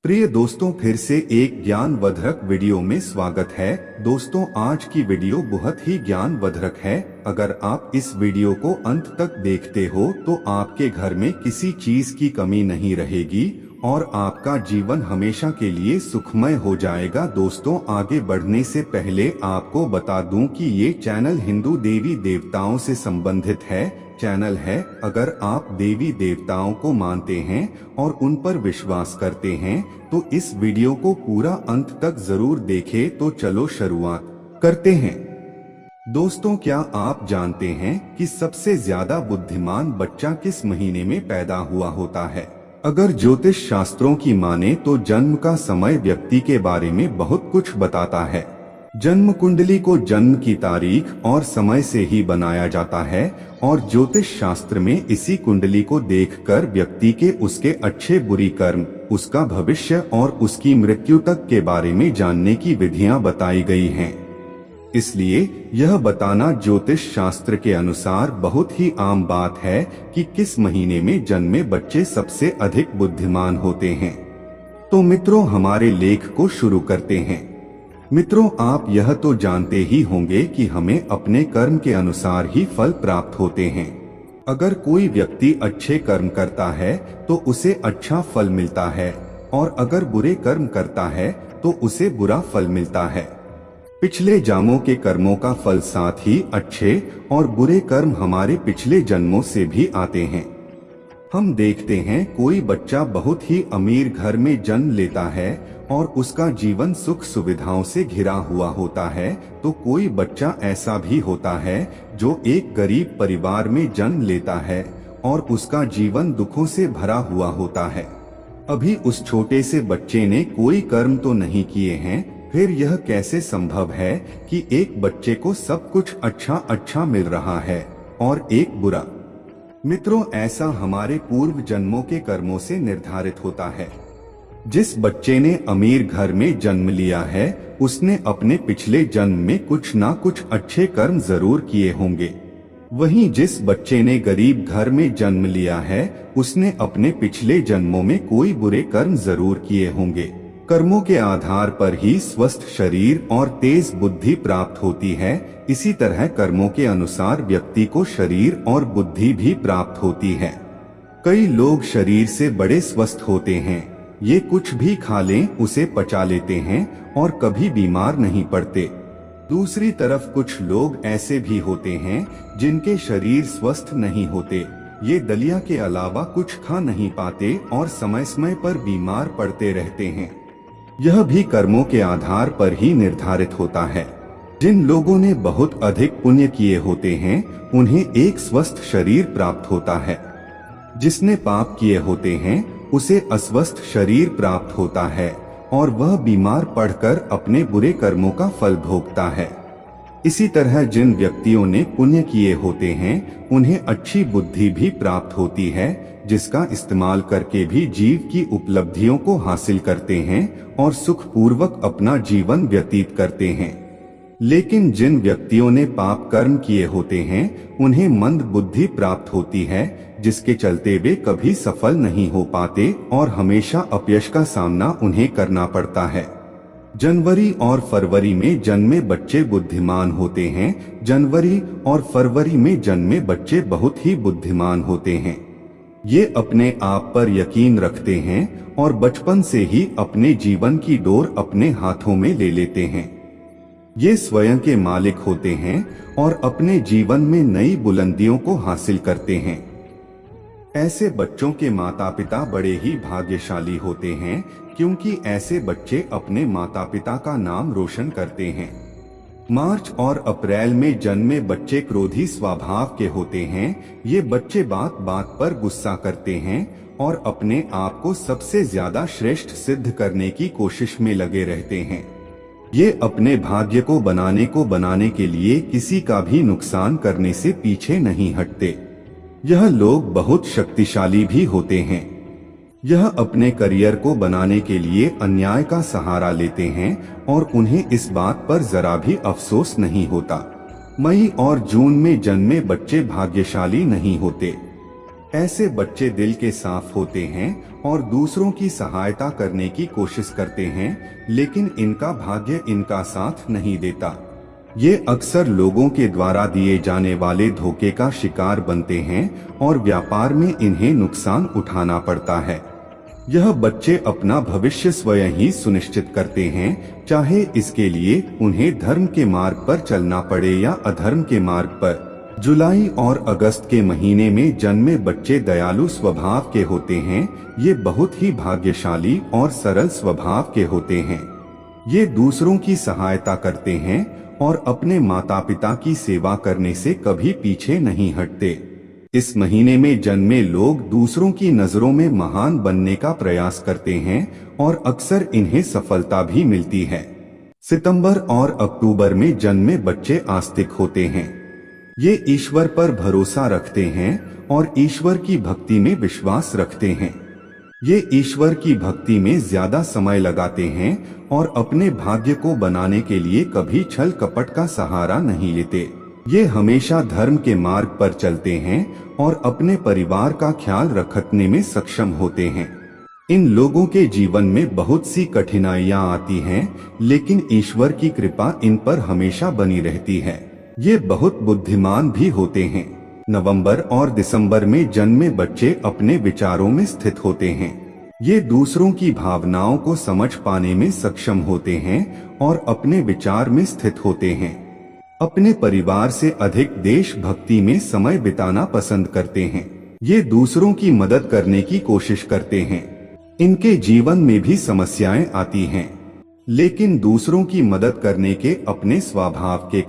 प्रिय दोस्तों, फिर से एक ज्ञानवर्धक वीडियो में स्वागत है। दोस्तों, आज की वीडियो बहुत ही ज्ञानवर्धक है। अगर आप इस वीडियो को अंत तक देखते हो तो आपके घर में किसी चीज की कमी नहीं रहेगी और आपका जीवन हमेशा के लिए सुखमय हो जाएगा। दोस्तों, आगे बढ़ने से पहले आपको बता दूं कि ये चैनल हिंदू देवी देवताओं से संबंधित चैनल है। अगर आप देवी देवताओं को मानते हैं और उन पर विश्वास करते हैं तो इस वीडियो को पूरा अंत तक जरूर देखें। तो चलो शुरुआत करते हैं। दोस्तों, क्या आप जानते हैं कि सबसे ज्यादा बुद्धिमान बच्चा किस महीने में पैदा हुआ होता है? अगर ज्योतिष शास्त्रों की माने तो जन्म का समय व्यक्ति के बारे में बहुत कुछ बताता है। जन्म कुंडली को जन्म की तारीख और समय से ही बनाया जाता है और ज्योतिष शास्त्र में इसी कुंडली को देखकर व्यक्ति के उसके अच्छे बुरी कर्म, उसका भविष्य और उसकी मृत्यु तक के बारे में जानने की विधियां बताई गई हैं। इसलिए यह बताना ज्योतिष शास्त्र के अनुसार बहुत ही आम बात है कि किस महीने में जन्मे बच्चे सबसे अधिक बुद्धिमान होते हैं। तो मित्रों, हमारे लेख को शुरू करते हैं। मित्रों, आप यह तो जानते ही होंगे कि हमें अपने कर्म के अनुसार ही फल प्राप्त होते हैं। अगर कोई व्यक्ति अच्छे कर्म करता है तो उसे अच्छा फल मिलता है और अगर बुरे कर्म करता है तो उसे बुरा फल मिलता है। पिछले जन्मों के कर्मों का फल साथ ही अच्छे और बुरे कर्म हमारे पिछले जन्मों से भी आते हैं। हम देखते हैं कोई बच्चा बहुत ही अमीर घर में जन्म लेता है और उसका जीवन सुख सुविधाओं से घिरा हुआ होता है, तो कोई बच्चा ऐसा भी होता है जो एक गरीब परिवार में जन्म लेता है और उसका जीवन दुखों से भरा हुआ होता है। अभी उस छोटे से बच्चे ने कोई कर्म तो नहीं किए हैं, फिर यह कैसे संभव है कि एक बच्चे को सब कुछ अच्छा मिल रहा है और एक बुरा? मित्रों, ऐसा हमारे पूर्व जन्मों के कर्मों से निर्धारित होता है। जिस बच्चे ने अमीर घर में जन्म लिया है उसने अपने पिछले जन्म में कुछ ना कुछ अच्छे कर्म जरूर किए होंगे। वहीं जिस बच्चे ने गरीब घर में जन्म लिया है उसने अपने पिछले जन्मों में कोई बुरे कर्म जरूर किए होंगे। कर्मों के आधार पर ही स्वस्थ शरीर और तेज बुद्धि प्राप्त होती है। इसी तरह कर्मों के अनुसार व्यक्ति को शरीर और बुद्धि भी प्राप्त होती है। कई लोग शरीर से बड़े स्वस्थ होते हैं, ये कुछ भी खा लें उसे पचा लेते हैं और कभी बीमार नहीं पड़ते। दूसरी तरफ कुछ लोग ऐसे भी होते हैं जिनके शरीर स्वस्थ नहीं होते, ये दलिया के अलावा कुछ खा नहीं पाते और समय समय पर बीमार पड़ते रहते हैं। यह भी कर्मों के आधार पर ही निर्धारित होता है। जिन लोगों ने बहुत अधिक पुण्य किए होते हैं उन्हें एक स्वस्थ शरीर प्राप्त होता है। जिसने पाप किए होते हैं उसे अस्वस्थ शरीर प्राप्त होता है और वह बीमार पड़कर अपने बुरे कर्मों का फल भोगता है। इसी तरह जिन व्यक्तियों ने पुण्य किए होते हैं उन्हें अच्छी बुद्धि भी प्राप्त होती है, जिसका इस्तेमाल करके भी जीव की उपलब्धियों को हासिल करते हैं और सुखपूर्वक अपना जीवन व्यतीत करते हैं। लेकिन जिन व्यक्तियों ने पाप कर्म किए होते हैं उन्हें मंद बुद्धि प्राप्त होती है, जिसके चलते वे कभी सफल नहीं हो पाते और हमेशा अपयश का सामना उन्हें करना पड़ता है। जनवरी और फरवरी में जन्मे बच्चे बुद्धिमान होते हैं। जनवरी और फरवरी में जन्मे बच्चे बहुत ही बुद्धिमान होते हैं। ये अपने आप पर यकीन रखते हैं और बचपन से ही अपने जीवन की डोर अपने हाथों में ले लेते हैं। ये स्वयं के मालिक होते हैं और अपने जीवन में नई बुलंदियों को हासिल करते हैं। ऐसे बच्चों के माता पिता बड़े ही भाग्यशाली होते हैं, क्योंकि ऐसे बच्चे अपने माता पिता का नाम रोशन करते हैं। मार्च और अप्रैल में जन्मे बच्चे क्रोधी स्वभाव के होते हैं। ये बच्चे बात बात पर गुस्सा करते हैं और अपने आप को सबसे ज्यादा श्रेष्ठ सिद्ध करने की कोशिश में लगे रहते हैं। ये अपने भाग्य को बनाने के लिए किसी का भी नुकसान करने से पीछे नहीं हटते। यह लोग बहुत शक्तिशाली भी होते हैं। यह अपने करियर को बनाने के लिए अन्याय का सहारा लेते हैं और उन्हें इस बात पर जरा भी अफसोस नहीं होता। मई और जून में जन्मे बच्चे भाग्यशाली नहीं होते। ऐसे बच्चे दिल के साफ होते हैं और दूसरों की सहायता करने की कोशिश करते हैं, लेकिन इनका भाग्य इनका साथ नहीं देता। ये अक्सर लोगों के द्वारा दिए जाने वाले धोखे का शिकार बनते हैं और व्यापार में इन्हें नुकसान उठाना पड़ता है। यह बच्चे अपना भविष्य स्वयं ही सुनिश्चित करते हैं, चाहे इसके लिए उन्हें धर्म के मार्ग पर चलना पड़े या अधर्म के मार्ग पर। जुलाई और अगस्त के महीने में जन्मे बच्चे दयालु स्वभाव के होते हैं। ये बहुत ही भाग्यशाली और सरल स्वभाव के होते हैं। ये दूसरों की सहायता करते हैं और अपने माता पिता की सेवा करने से कभी पीछे नहीं हटते। इस महीने में जन्मे लोग दूसरों की नजरों में महान बनने का प्रयास करते हैं और अक्सर इन्हें सफलता भी मिलती है। सितंबर और अक्टूबर में जन्मे बच्चे आस्तिक होते हैं। ये ईश्वर पर भरोसा रखते हैं और ईश्वर की भक्ति में विश्वास रखते हैं। ये ईश्वर की भक्ति में ज्यादा समय लगाते हैं और अपने भाग्य को बनाने के लिए कभी छल कपट का सहारा नहीं लेते। ये हमेशा धर्म के मार्ग पर चलते हैं और अपने परिवार का ख्याल रखने में सक्षम होते हैं। इन लोगों के जीवन में बहुत सी कठिनाइयां आती हैं, लेकिन ईश्वर की कृपा इन पर हमेशा बनी रहती है। ये बहुत बुद्धिमान भी होते हैं। नवंबर और दिसंबर में जन्मे बच्चे अपने विचारों में स्थित होते हैं। ये दूसरों की भावनाओं को समझ पाने में सक्षम होते हैं और अपने विचार में स्थित होते हैं। अपने परिवार से अधिक देशभक्ति में समय बिताना पसंद करते हैं। ये दूसरों की मदद करने की कोशिश करते हैं। इनके जीवन में भी समस्याएं आती हैं, लेकिन दूसरों की मदद करने के अपने स्वभाव के